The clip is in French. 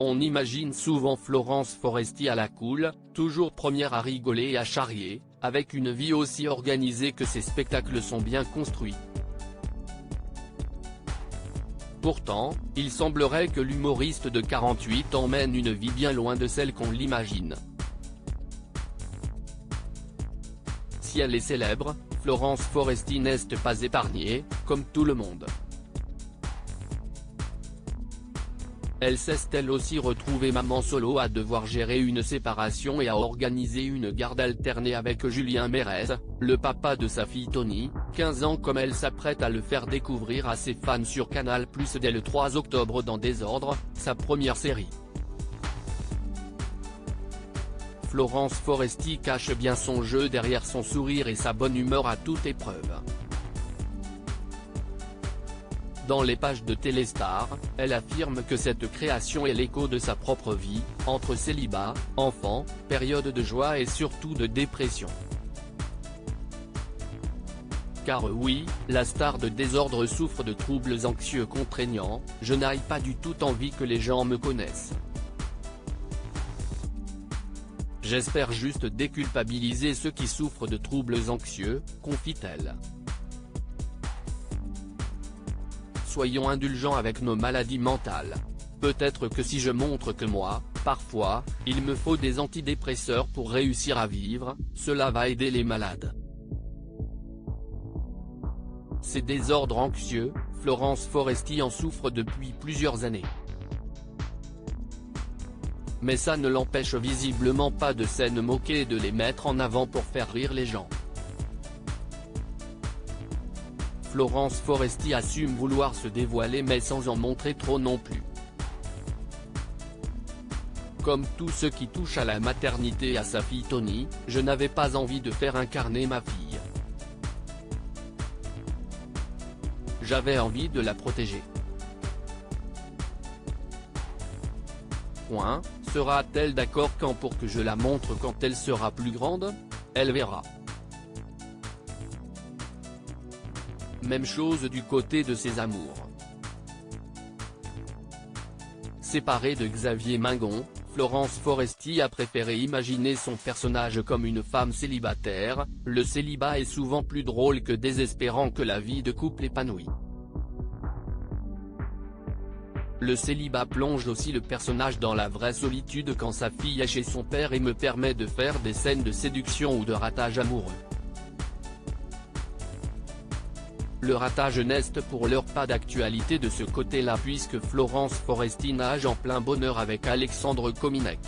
On imagine souvent Florence Foresti à la cool, toujours première à rigoler et à charrier, avec une vie aussi organisée que ses spectacles sont bien construits. Pourtant, il semblerait que l'humoriste de 48 ans mène une vie bien loin de celle qu'on l'imagine. Si elle est célèbre, Florence Foresti n'est pas épargnée, comme tout le monde. Elle s'est elle aussi retrouvée maman solo à devoir gérer une séparation et à organiser une garde alternée avec Julien Mérez, le papa de sa fille Tony, 15 ans comme elle s'apprête à le faire découvrir à ses fans sur Canal+ dès le 3 octobre dans Désordre, sa première série. Florence Foresti cache bien son jeu derrière son sourire et sa bonne humeur à toute épreuve. Dans les pages de Téléstar, elle affirme que cette création est l'écho de sa propre vie, entre célibat, enfants, période de joie et surtout de dépression. Car oui, la star de Désordre souffre de troubles anxieux contraignants, je n'ai pas du tout envie que les gens me connaissent. J'espère juste déculpabiliser ceux qui souffrent de troubles anxieux, confie-t-elle. Soyons indulgents avec nos maladies mentales. Peut-être que si je montre que moi, parfois, il me faut des antidépresseurs pour réussir à vivre, cela va aider les malades. Ces désordres anxieux, Florence Foresti en souffre depuis plusieurs années. Mais ça ne l'empêche visiblement pas de s'en moquer et de les mettre en avant pour faire rire les gens. Florence Foresti assume vouloir se dévoiler mais sans en montrer trop non plus. Comme tout ce qui touche à la maternité et à sa fille Tony, je n'avais pas envie de faire incarner ma fille. J'avais envie de la protéger. Sera-t-elle d'accord quand pour que je la montre quand elle sera plus grande? Elle verra. Même chose du côté de ses amours. Séparée de Xavier Mingon, Florence Foresti a préféré imaginer son personnage comme une femme célibataire. Le célibat est souvent plus drôle que désespérant que la vie de couple épanouie. Le célibat plonge aussi le personnage dans la vraie solitude quand sa fille est chez son père et me permet de faire des scènes de séduction ou de ratage amoureux. Le ratage n'est pour l'heure pas d'actualité de ce côté-là puisque Florence Foresti nage en plein bonheur avec Alexandre Kominek.